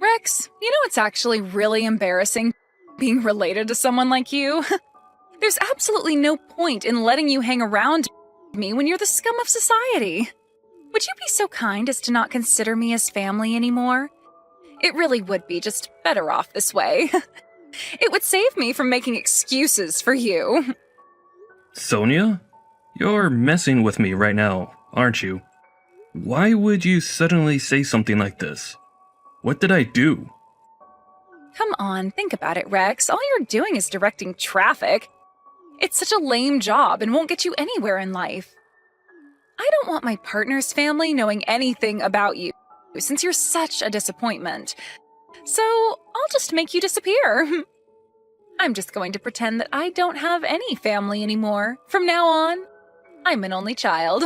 Rex, you know it's actually really embarrassing being related to someone like you? There's absolutely no point in letting you hang around me when you're the scum of society. Would you be so kind as to not consider me as family anymore? It really would be just better off this way. It would save me from making excuses for you. Sonia? You're messing with me right now, aren't you? Why would you suddenly say something like this? What did I do? Come on, think about it, Rex. All you're doing is directing traffic. It's such a lame job and won't get you anywhere in life. I don't want my partner's family knowing anything about you, since you're such a disappointment. So I'll just make you disappear. I'm just going to pretend that I don't have any family anymore. From now on, I'm an only child.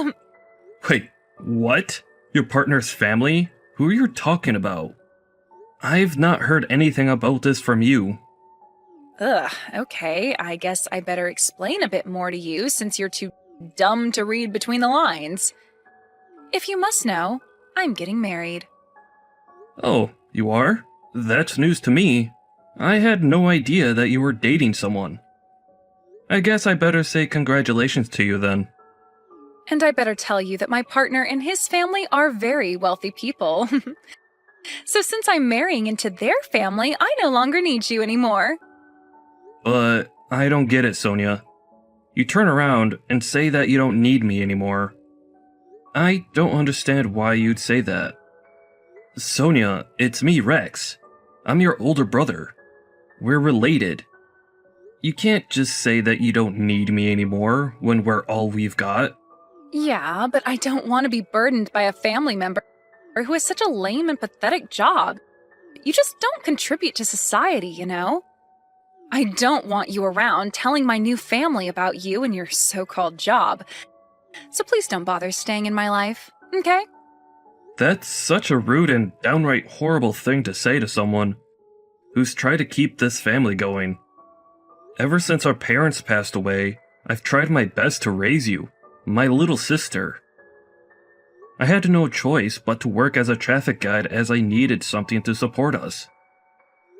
Wait, what? Your partner's family? Who are you talking about? I've not heard anything about this from you. Ugh, okay, I guess I better explain a bit more to you since you're too dumb to read between the lines. If you must know, I'm getting married. Oh, you are? That's news to me. I had no idea that you were dating someone. I guess I better say congratulations to you then. And I better tell you that my partner and his family are very wealthy people. So since I'm marrying into their family, I no longer need you anymore. But I don't get it, Sonia. You turn around and say that you don't need me anymore. I don't understand why you'd say that. Sonia, it's me, Rex. I'm your older brother. We're related. You can't just say that you don't need me anymore when we're all we've got. Yeah, but I don't want to be burdened by a family member who has such a lame and pathetic job. You just don't contribute to society, you know? I don't want you around telling my new family about you and your so-called job. So please don't bother staying in my life, okay? That's such a rude and downright horrible thing to say to someone who's tried to keep this family going. Ever since our parents passed away, I've tried my best to raise you, my little sister. I had no choice but to work as a traffic guide as I needed something to support us.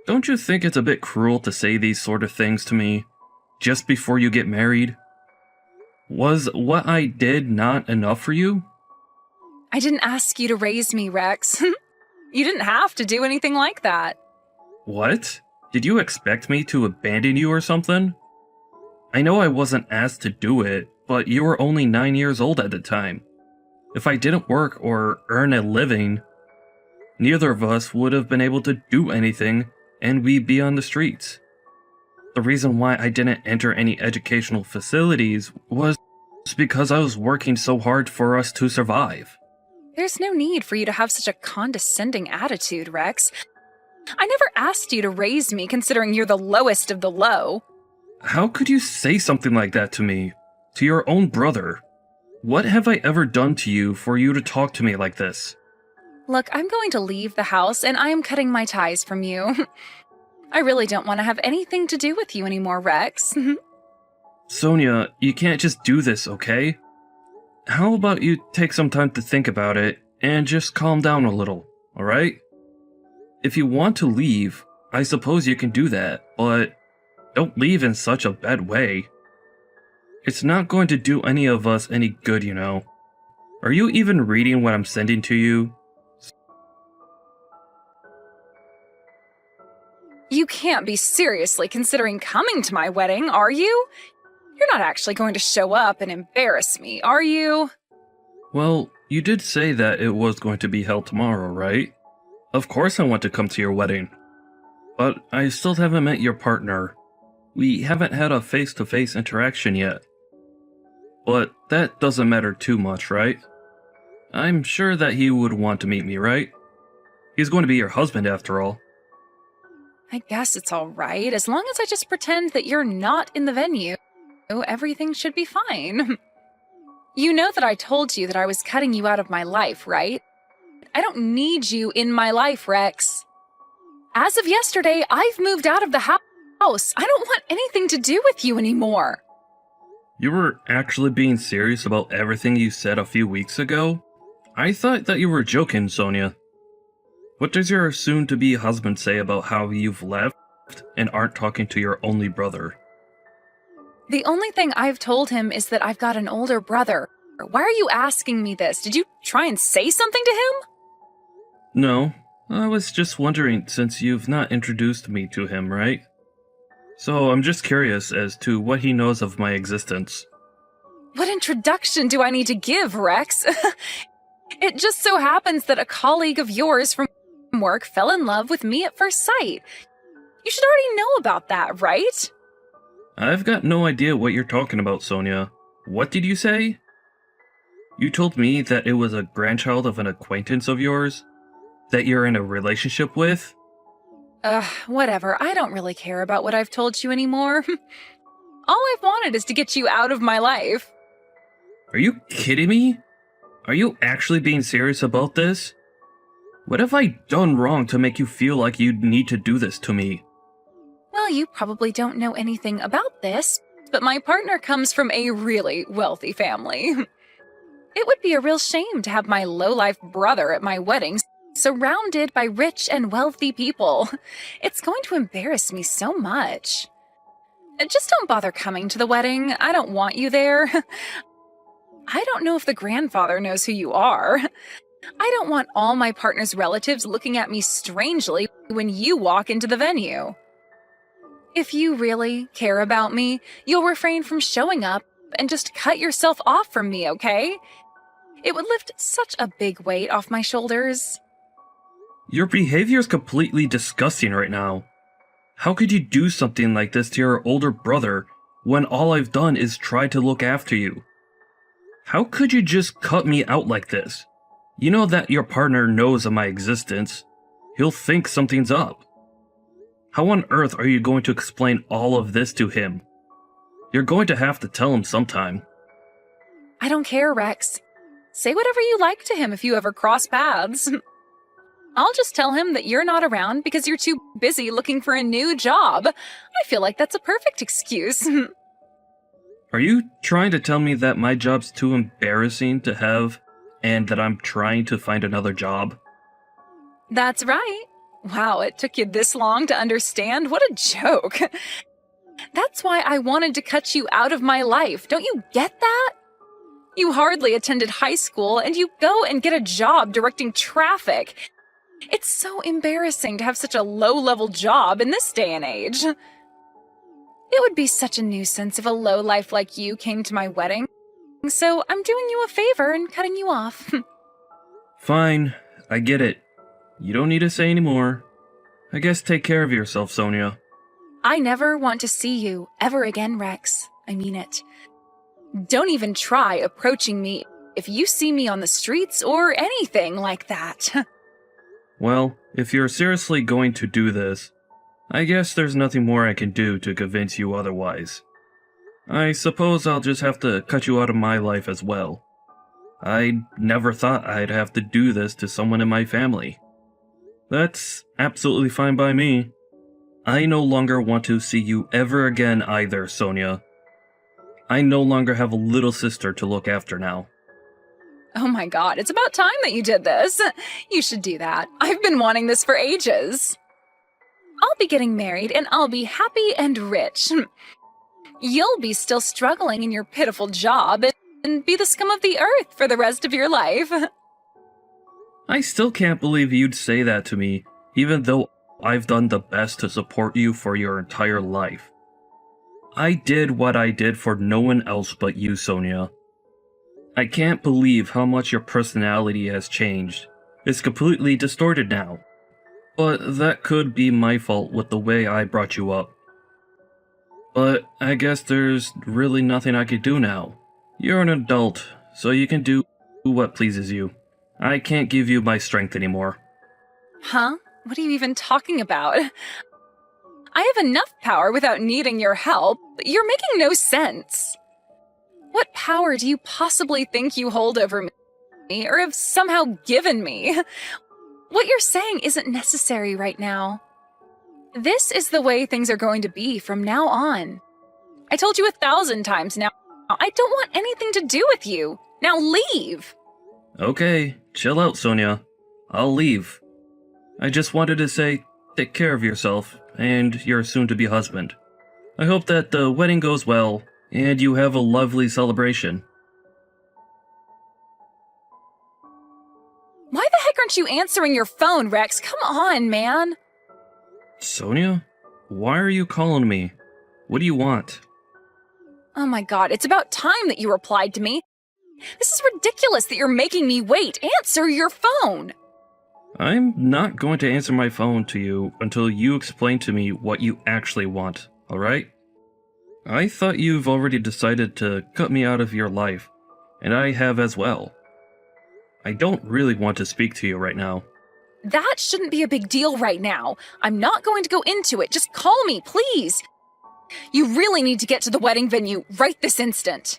Don't you think it's a bit cruel to say these sort of things to me just before you get married? Was what I did not enough for you? I didn't ask you to raise me, Rex. You didn't have to do anything like that. What? Did you expect me to abandon you or something? I know I wasn't asked to do it, but you were only 9 years old at the time. If I didn't work or earn a living, neither of us would have been able to do anything and we'd be on the streets. The reason why I didn't enter any educational facilities was because I was working so hard for us to survive. There's no need for you to have such a condescending attitude, Rex. I never asked you to raise me considering you're the lowest of the low. How could you say something like that to me? To your own brother? What have I ever done to you for you to talk to me like this? Look, I'm going to leave the house and I am cutting my ties from you. I really don't want to have anything to do with you anymore, Rex. Sonia, you can't just do this, okay? How about you take some time to think about it and just calm down a little, alright? If you want to leave, I suppose you can do that, but don't leave in such a bad way. It's not going to do any of us any good, you know. Are you even reading what I'm sending to you? You can't be seriously considering coming to my wedding, are you? You're not actually going to show up and embarrass me, are you? Well, you did say that it was going to be held tomorrow, right? Of course I want to come to your wedding. But I still haven't met your partner. We haven't had a face-to-face interaction yet. But that doesn't matter too much, right? I'm sure that he would want to meet me, right? He's going to be your husband after all. I guess it's all right, as long as I just pretend that you're not in the venue. Everything should be fine. You know that I told you that I was cutting you out of my life, right? I don't need you in my life, Rex. As of yesterday, I've moved out of the house. I don't want anything to do with you anymore. You were actually being serious about everything you said a few weeks ago? I thought that you were joking, Sonia. What does your soon-to-be husband say about how you've left and aren't talking to your only brother? The only thing I've told him is that I've got an older brother. Why are you asking me this? Did you try and say something to him? No, I was just wondering since you've not introduced me to him, right? So I'm just curious as to what he knows of my existence. What introduction do I need to give, Rex? It just so happens that a colleague of yours from work fell in love with me at first sight. You should already know about that, right? I've got no idea what you're talking about, Sonia. What did you say? You told me that it was a grandchild of an acquaintance of yours? That you're in a relationship with? Whatever. I don't really care about what I've told you anymore. All I've wanted is to get you out of my life. Are you kidding me? Are you actually being serious about this? What have I done wrong to make you feel like you need to do this to me? Well, you probably don't know anything about this, but my partner comes from a really wealthy family. It would be a real shame to have my low-life brother at my wedding, surrounded by rich and wealthy people. It's going to embarrass me so much. Just don't bother coming to the wedding. I don't want you there. I don't know if the grandfather knows who you are. I don't want all my partner's relatives looking at me strangely when you walk into the venue. If you really care about me, you'll refrain from showing up and just cut yourself off from me, okay? It would lift such a big weight off my shoulders. Your behavior is completely disgusting right now. How could you do something like this to your older brother when all I've done is try to look after you? How could you just cut me out like this? You know that your partner knows of my existence. He'll think something's up. How on earth are you going to explain all of this to him? You're going to have to tell him sometime. I don't care, Rex. Say whatever you like to him if you ever cross paths. I'll just tell him that you're not around because you're too busy looking for a new job. I feel like that's a perfect excuse. Are you trying to tell me that my job's too embarrassing to have and that I'm trying to find another job? That's right. Wow, it took you this long to understand? What a joke. That's why I wanted to cut you out of my life. Don't you get that? You hardly attended high school and you go and get a job directing traffic. It's so embarrassing to have such a low-level job in this day and age. It would be such a nuisance if a lowlife like you came to my wedding. So I'm doing you a favor and cutting you off. Fine, I get it. You don't need to say any more. I guess take care of yourself, Sonia. I never want to see you ever again, Rex. I mean it. Don't even try approaching me if you see me on the streets or anything like that. Well, if you're seriously going to do this, I guess there's nothing more I can do to convince you otherwise. I suppose I'll just have to cut you out of my life as well. I never thought I'd have to do this to someone in my family. That's absolutely fine by me. I no longer want to see you ever again either, Sonia. I no longer have a little sister to look after now. Oh my god, it's about time that you did this. You should do that. I've been wanting this for ages. I'll be getting married and I'll be happy and rich. You'll be still struggling in your pitiful job and be the scum of the earth for the rest of your life. I still can't believe you'd say that to me, even though I've done the best to support you for your entire life. I did what I did for no one else but you, Sonia. I can't believe how much your personality has changed. It's completely distorted now. But that could be my fault with the way I brought you up. But I guess there's really nothing I could do now. You're an adult, so you can do what pleases you. I can't give you my strength anymore. Huh? What are you even talking about? I have enough power without needing your help. You're making no sense. What power do you possibly think you hold over me, or have somehow given me? What you're saying isn't necessary right now. This is the way things are going to be from now on. I told you 1,000 times now. I don't want anything to do with you. Now leave! Okay, chill out, Sonia. I'll leave. I just wanted to say, take care of yourself and your soon-to-be husband. I hope that the wedding goes well and you have a lovely celebration. Why the heck aren't you answering your phone, Rex? Come on, man. Sonia? Why are you calling me? What do you want? Oh my god, it's about time that you replied to me. This is ridiculous that you're making me wait. Answer your phone. I'm not going to answer my phone to you until you explain to me what you actually want, alright? I thought you've already decided to cut me out of your life, and I have as well. I don't really want to speak to you right now. That shouldn't be a big deal right now. I'm not going to go into it. Just call me, please. You really need to get to the wedding venue right this instant.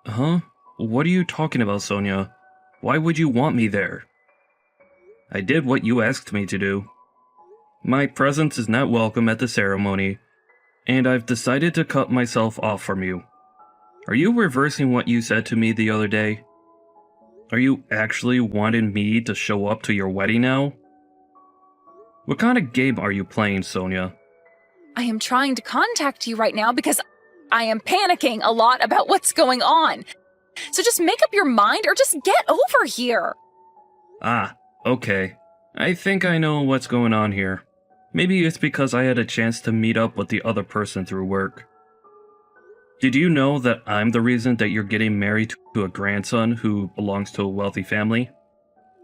Huh? What are you talking about, Sonia? Why would you want me there? I did what you asked me to do. My presence is not welcome at the ceremony, and I've decided to cut myself off from you. Are you reversing what you said to me the other day? Are you actually wanting me to show up to your wedding now? What kind of game are you playing, Sonia? I am trying to contact you right now because I am panicking a lot about what's going on. So just make up your mind or just get over here. Ah, okay. I think I know what's going on here. Maybe it's because I had a chance to meet up with the other person through work. Did you know that I'm the reason that you're getting married to a grandson who belongs to a wealthy family?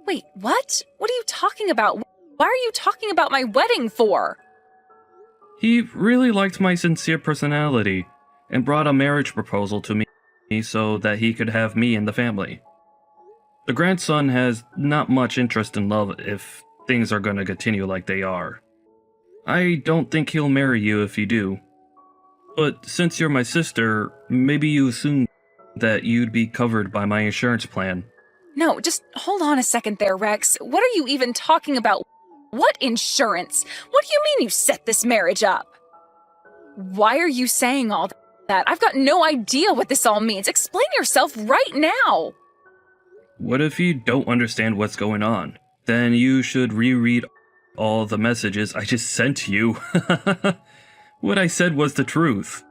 Wait, what? What are you talking about? Why are you talking about my wedding for? He really liked my sincere personality and brought a marriage proposal to me so that he could have me in the family. The grandson has not much interest in love if things are going to continue like they are. I don't think he'll marry you if you do. But since you're my sister, maybe you assume that you'd be covered by my insurance plan. No, just hold on a second there, Rex. What are you even talking about? What insurance? What do you mean you set this marriage up? Why are you saying all that? I've got no idea what this all means. Explain yourself right now. What if you don't understand what's going on? Then you should reread all the messages I just sent to you. What I said was the truth.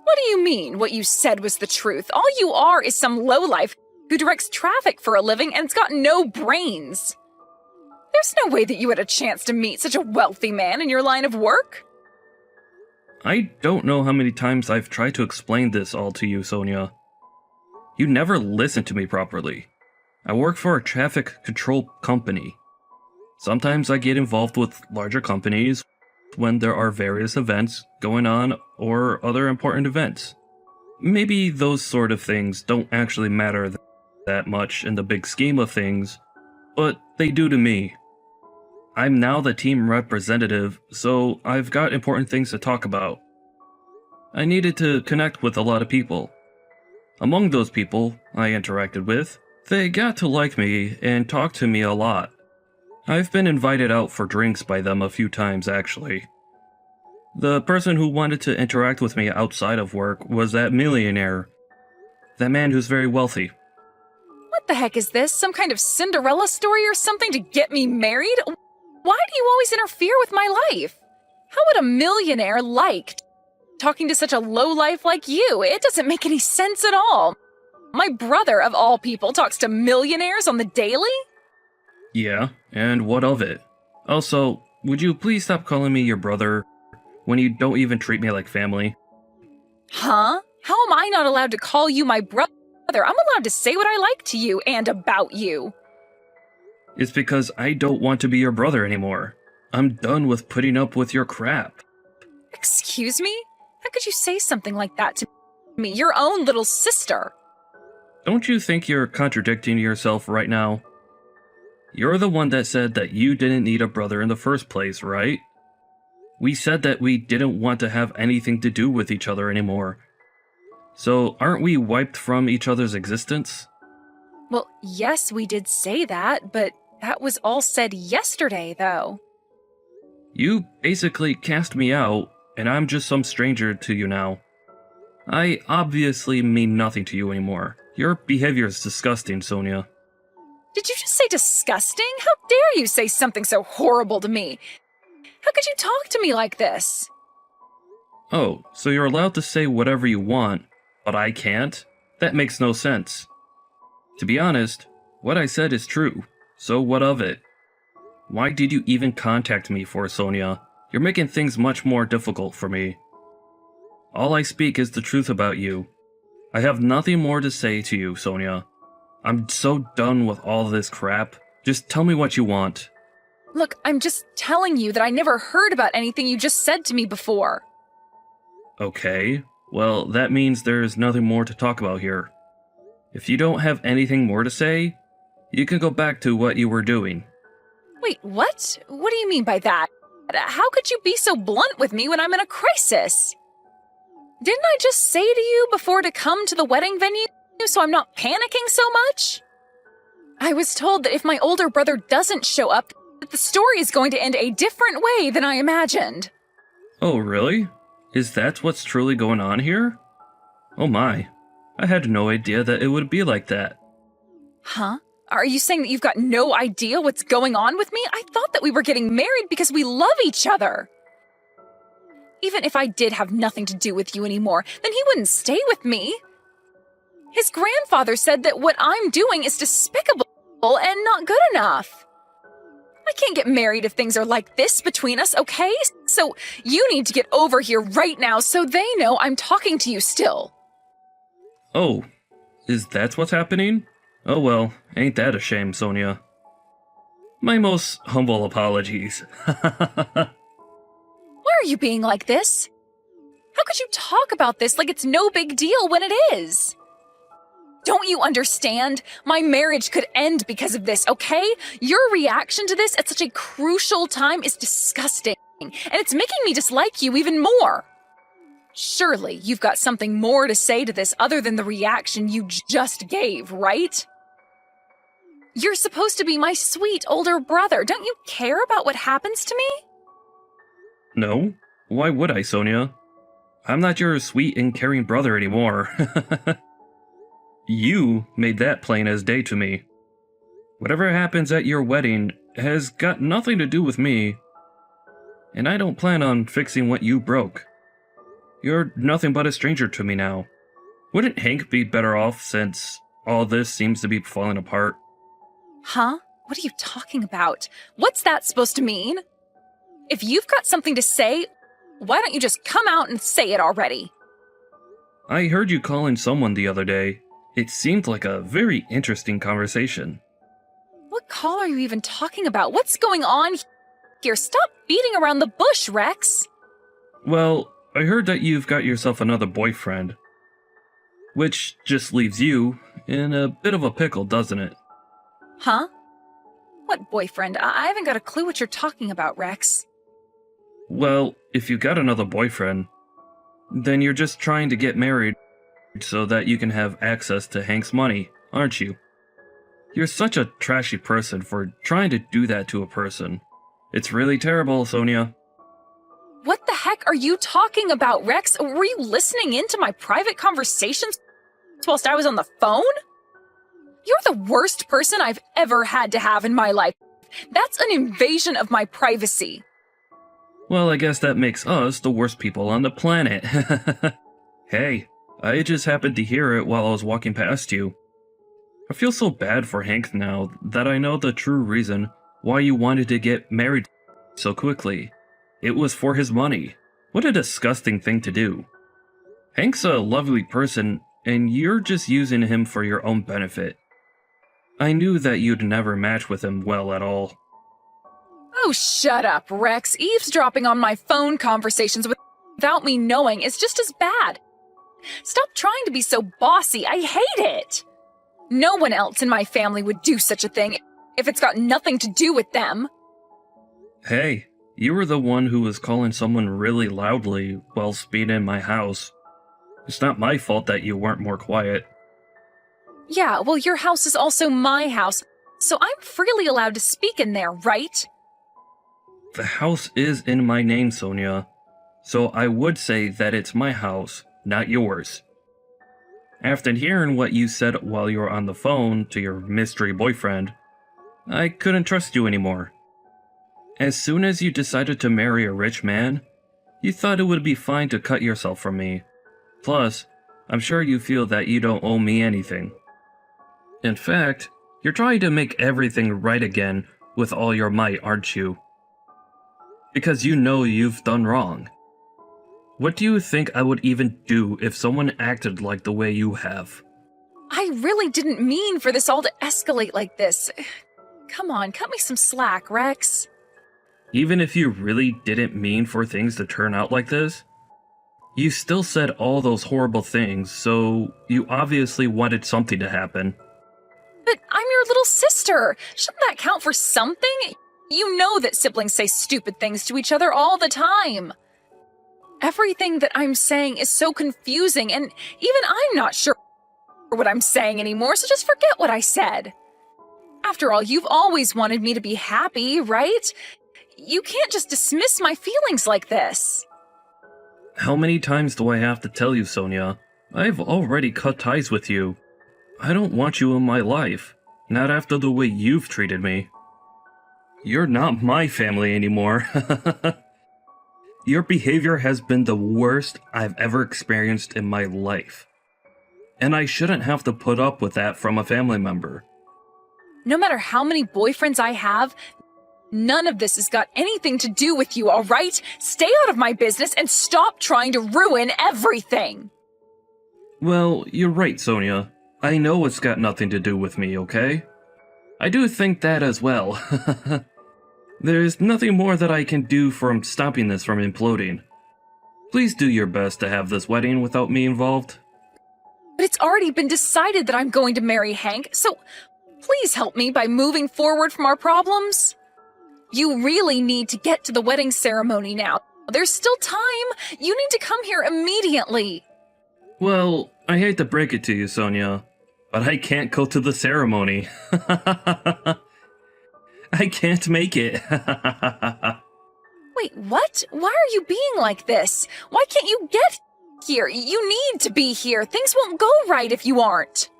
What do you mean, what you said was the truth? All you are is some lowlife who directs traffic for a living and's got no brains. There's no way that you had a chance to meet such a wealthy man in your line of work. I don't know how many times I've tried to explain this all to you, Sonia. You never listen to me properly. I work for a traffic control company. Sometimes I get involved with larger companies when there are various events going on or other important events. Maybe those sort of things don't actually matter that much in the big scheme of things, but they do to me. I'm now the team representative, so I've got important things to talk about. I needed to connect with a lot of people. Among those people I interacted with, they got to like me and talk to me a lot. I've been invited out for drinks by them a few times, actually. The person who wanted to interact with me outside of work was that millionaire. That man who's very wealthy. What the heck is this? Some kind of Cinderella story or something to get me married? Why do you always interfere with my life? How would a millionaire like talking to such a lowlife like you? It doesn't make any sense at all. My brother, of all people, talks to millionaires on the daily? Yeah, and what of it? Also, would you please stop calling me your brother when you don't even treat me like family? Huh? How am I not allowed to call you my brother? I'm allowed to say what I like to you and about you. It's because I don't want to be your brother anymore. I'm done with putting up with your crap. Excuse me? How could you say something like that to me, your own little sister? Don't you think you're contradicting yourself right now? You're the one that said that you didn't need a brother in the first place, right? We said that we didn't want to have anything to do with each other anymore. So aren't we wiped from each other's existence? Well, yes, we did say that, but that was all said yesterday, though. You basically cast me out, and I'm just some stranger to you now. I obviously mean nothing to you anymore. Your behavior is disgusting, Sonia. Did you just say disgusting? How dare you say something so horrible to me? How could you talk to me like this? Oh, so you're allowed to say whatever you want, but I can't? That makes no sense. To be honest, what I said is true, so what of it? Why did you even contact me for, Sonia? You're making things much more difficult for me. All I speak is the truth about you. I have nothing more to say to you, Sonia. I'm so done with all this crap. Just tell me what you want. Look, I'm just telling you that I never heard about anything you just said to me before. Okay, well, that means there's nothing more to talk about here. If you don't have anything more to say, you can go back to what you were doing. Wait, what? What do you mean by that? How could you be so blunt with me when I'm in a crisis? Didn't I just say to you before to come to the wedding venue so I'm not panicking so much? I was told that if my older brother doesn't show up, that the story is going to end a different way than I imagined. Oh, really? Is that what's truly going on here? Oh my, I had no idea that it would be like that. Huh? Are you saying that you've got no idea what's going on with me? I thought that we were getting married because we love each other. Even if I did have nothing to do with you anymore, then he wouldn't stay with me. His grandfather said that what I'm doing is despicable and not good enough. I can't get married if things are like this between us, okay? So you need to get over here right now so they know I'm talking to you still. Oh, is that what's happening? Oh well, ain't that a shame, Sonia. My most humble apologies. Why are you being like this? How could you talk about this like it's no big deal when it is? Don't you understand? My marriage could end because of this, okay? Your reaction to this at such a crucial time is disgusting, and it's making me dislike you even more. Surely you've got something more to say to this other than the reaction you just gave, right? You're supposed to be my sweet older brother. Don't you care about what happens to me? No? Why would I, Sonia? I'm not your sweet and caring brother anymore. You made that plain as day to me. Whatever happens at your wedding has got nothing to do with me, and I don't plan on fixing what you broke. You're nothing but a stranger to me now. Wouldn't Hank be better off since all this seems to be falling apart? Huh? What are you talking about? What's that supposed to mean? If you've got something to say, why don't you just come out and say it already? I heard you calling someone the other day. It seemed like a very interesting conversation. What call are you even talking about? What's going on here? Stop beating around the bush, Rex. Well, I heard that you've got yourself another boyfriend. Which just leaves you in a bit of a pickle, doesn't it? Huh? What boyfriend? I haven't got a clue what you're talking about, Rex. Well, if you got another boyfriend, then you're just trying to get married so that you can have access to Hank's money, aren't you? You're such a trashy person for trying to do that to a person. It's really terrible, Sonia. What the heck are you talking about, Rex? Were you listening into my private conversations whilst I was on the phone? You're the worst person I've ever had to have in my life. That's an invasion of my privacy. Well, I guess that makes us the worst people on the planet. Hey, I just happened to hear it while I was walking past you. I feel so bad for Hank now that I know the true reason why you wanted to get married so quickly. It was for his money. What a disgusting thing to do. Hank's a lovely person, and you're just using him for your own benefit. I knew that you'd never match with him well at all. Oh, shut up, Rex. Eavesdropping on my phone conversations without me knowing is just as bad. Stop trying to be so bossy. I hate it. No one else in my family would do such a thing if it's got nothing to do with them. Hey, you were the one who was calling someone really loudly whilst being in my house. It's not my fault that you weren't more quiet. Yeah, well, your house is also my house, so I'm freely allowed to speak in there, right? The house is in my name, Sonia, so I would say that it's my house, not yours. After hearing what you said while you were on the phone to your mystery boyfriend, I couldn't trust you anymore. As soon as you decided to marry a rich man, you thought it would be fine to cut yourself from me. Plus, I'm sure you feel that you don't owe me anything. In fact, you're trying to make everything right again with all your might, aren't you? Because you know you've done wrong. What do you think I would even do if someone acted like the way you have? I really didn't mean for this all to escalate like this. Come on, cut me some slack, Rex. Even if you really didn't mean for things to turn out like this, you still said all those horrible things, so you obviously wanted something to happen. But I'm your little sister. Shouldn't that count for something? You know that siblings say stupid things to each other all the time. Everything that I'm saying is so confusing, and even I'm not sure what I'm saying anymore, so just forget what I said. After all, you've always wanted me to be happy, right? You can't just dismiss my feelings like this. How many times do I have to tell you, Sonia? I've already cut ties with you. I don't want you in my life, not after the way you've treated me. You're not my family anymore. Your behavior has been the worst I've ever experienced in my life. And I shouldn't have to put up with that from a family member. No matter how many boyfriends I have, none of this has got anything to do with you, all right? Stay out of my business and stop trying to ruin everything. Well, you're right, Sonia. I know it's got nothing to do with me, okay? I do think that as well. There's nothing more that I can do from stopping this from imploding. Please do your best to have this wedding without me involved. But it's already been decided that I'm going to marry Hank, so please help me by moving forward from our problems. You really need to get to the wedding ceremony now. There's still time. You need to come here immediately. Well, I hate to break it to you, Sonia, but I can't go to the ceremony. I can't make it. Wait, what? Why are you being like this? Why can't you get here? You need to be here. Things won't go right if you aren't.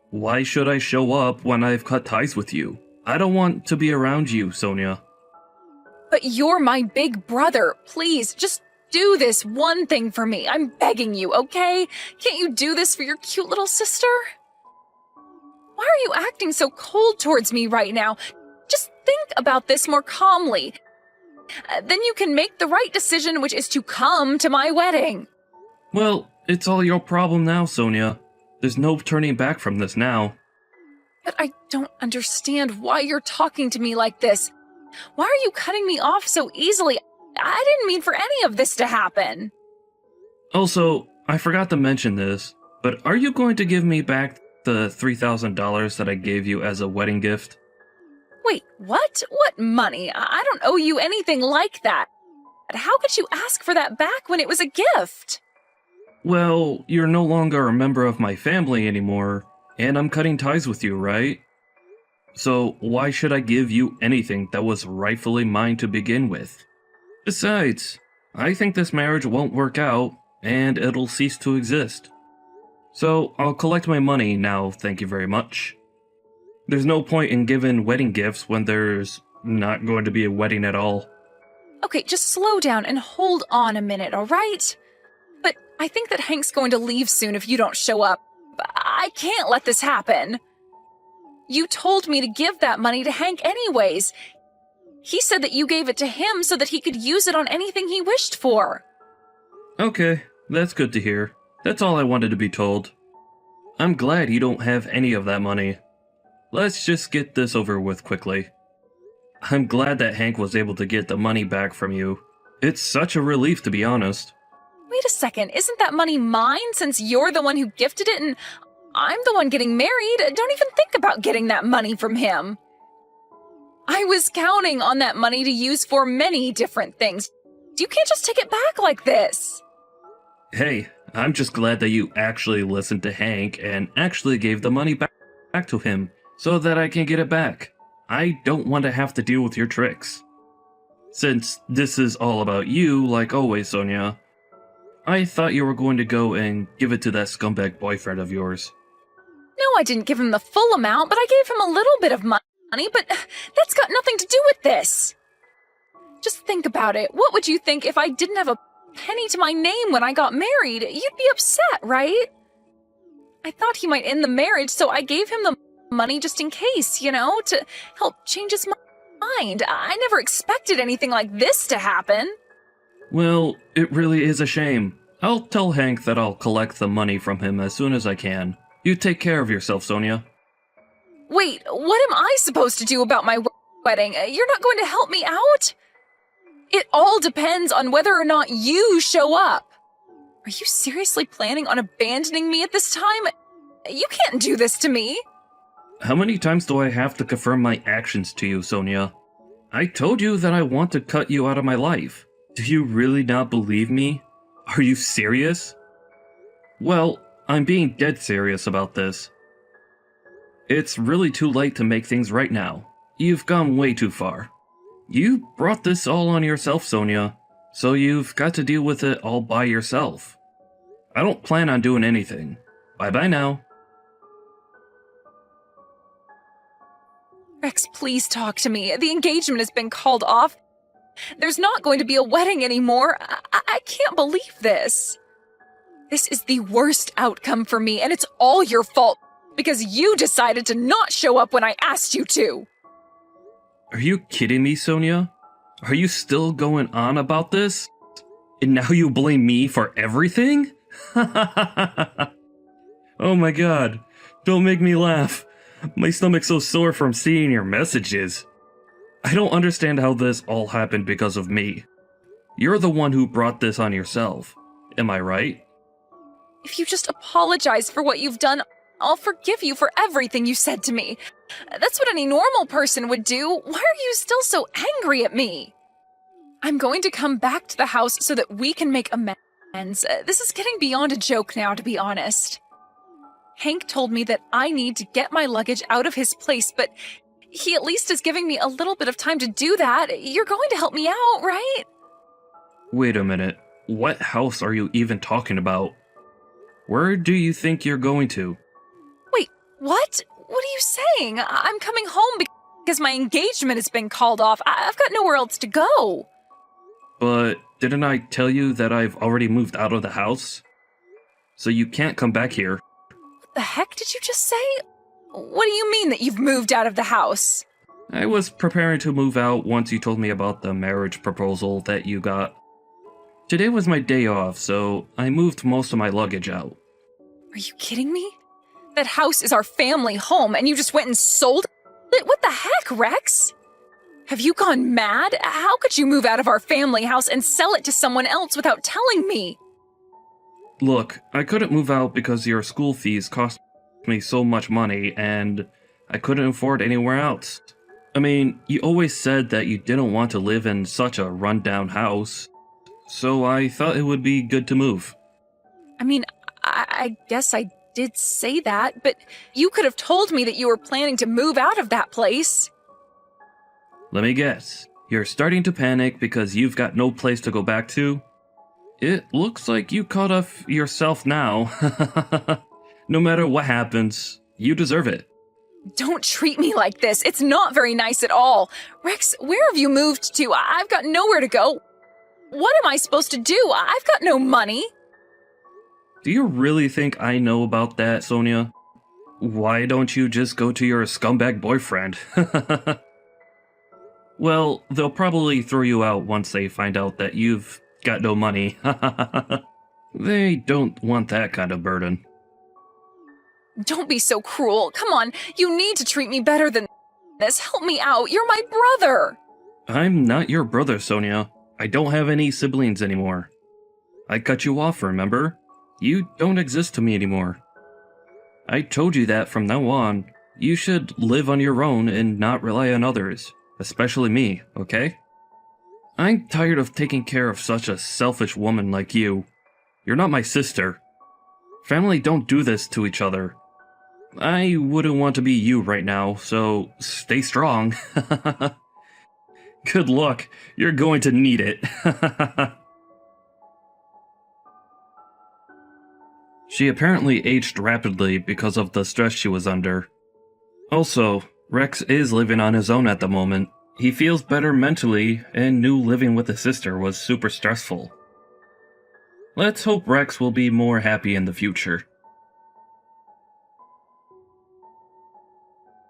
Why should I show up when I've cut ties with you? I don't want to be around you, Sonia. But you're my big brother. Please, just do this one thing for me. I'm begging you, okay? Can't you do this for your cute little sister? Why are you acting so cold towards me right now? Just think about this more calmly. Then you can make the right decision, which is to come to my wedding. Well, it's all your problem now, Sonia. There's no turning back from this now. But I don't understand why you're talking to me like this. Why are you cutting me off so easily? I didn't mean for any of this to happen. Also, I forgot to mention this, but are you going to give me back the $3,000 that I gave you as a wedding gift? Wait, what? What money? I don't owe you anything like that. How could you ask for that back when it was a gift? Well, you're no longer a member of my family anymore, and I'm cutting ties with you, right? So why should I give you anything that was rightfully mine to begin with? Besides, I think this marriage won't work out, and it'll cease to exist. So I'll collect my money now, thank you very much. There's no point in giving wedding gifts when there's not going to be a wedding at all. Okay, just slow down and hold on a minute, all right? But I think that Hank's going to leave soon if you don't show up. I can't let this happen. You told me to give that money to Hank anyways. He said that you gave it to him so that he could use it on anything he wished for. Okay, that's good to hear. That's all I wanted to be told. I'm glad you don't have any of that money. Let's just get this over with quickly. I'm glad that Hank was able to get the money back from you. It's such a relief, to be honest. Wait a second, isn't that money mine since you're the one who gifted it and I'm the one getting married? Don't even think about getting that money from him. I was counting on that money to use for many different things. You can't just take it back like this. Hey, I'm just glad that you actually listened to Hank and actually gave the money back to him so that I can get it back. I don't want to have to deal with your tricks. Since this is all about you, like always, Sonia, I thought you were going to go and give it to that scumbag boyfriend of yours. No, I didn't give him the full amount, but I gave him a little bit of money. but that's got nothing to do with this. Just think about it. What would you think if I didn't have a penny to my name when I got married? You'd be upset, right? I thought he might end the marriage, so I gave him the money just in case, to help change his mind. I never expected anything like this to happen. Well, it really is a shame. I'll tell Hank that I'll collect the money from him as soon as I can. You take care of yourself, Sonia. Wait, what am I supposed to do about my wedding? You're not going to help me out? It all depends on whether or not you show up. Are you seriously planning on abandoning me at this time? You can't do this to me. How many times do I have to confirm my actions to you, Sonia? I told you that I want to cut you out of my life. Do you really not believe me? Are you serious? Well, I'm being dead serious about this. It's really too late to make things right now. You've gone way too far. You brought this all on yourself, Sonia, so you've got to deal with it all by yourself. I don't plan on doing anything. Bye-bye now. Rex, please talk to me. The engagement has been called off. There's not going to be a wedding anymore. I can't believe this. This is the worst outcome for me, and it's all your fault because you decided to not show up when I asked you to. Are you kidding me, Sonia? Are you still going on about this? And now you blame me for everything? Oh my god, don't make me laugh. My stomach's so sore from seeing your messages. I don't understand how this all happened because of me. You're the one who brought this on yourself. Am I right? If you just apologize for what you've done, I'll forgive you for everything you said to me. That's what any normal person would do. Why are you still so angry at me? I'm going to come back to the house so that we can make amends. This is getting beyond a joke now, to be honest. Hank told me that I need to get my luggage out of his place, but he at least is giving me a little bit of time to do that. You're going to help me out, right? Wait a minute. What house are you even talking about? Where do you think you're going to? Wait, what? What are you saying? I'm coming home because my engagement has been called off. I've got nowhere else to go. But didn't I tell you that I've already moved out of the house? So you can't come back here. What the heck did you just say? What do you mean that you've moved out of the house? I was preparing to move out once you told me about the marriage proposal that you got. Today was my day off, so I moved most of my luggage out. Are you kidding me? That house is our family home, and you just went and sold it? What the heck, Rex? Have you gone mad? How could you move out of our family house and sell it to someone else without telling me? Look, I couldn't move out because your school fees cost me so much money, and I couldn't afford anywhere else. I mean, you always said that you didn't want to live in such a rundown house, so I thought it would be good to move. I mean, I guess I did say that, but you could have told me that you were planning to move out of that place. Let me guess. You're starting to panic because you've got no place to go back to? It looks like you caught up yourself now. No matter what happens, you deserve it. Don't treat me like this. It's not very nice at all. Rex, where have you moved to? I've got nowhere to go. What am I supposed to do? I've got no money. Do you really think I know about that, Sonia? Why don't you just go to your scumbag boyfriend? Well, they'll probably throw you out once they find out that you've got no money. They don't want that kind of burden. Don't be so cruel. Come on, you need to treat me better than this. Help me out. You're my brother. I'm not your brother, Sonia. I don't have any siblings anymore. I cut you off, remember? You don't exist to me anymore. I told you that from now on. You should live on your own and not rely on others, especially me, okay? I'm tired of taking care of such a selfish woman like you. You're not my sister. Family don't do this to each other. I wouldn't want to be you right now, so stay strong. Good luck. You're going to need it. She apparently aged rapidly because of the stress she was under. Also, Rex is living on his own at the moment. He feels better mentally and knew living with a sister was super stressful. Let's hope Rex will be more happy in the future.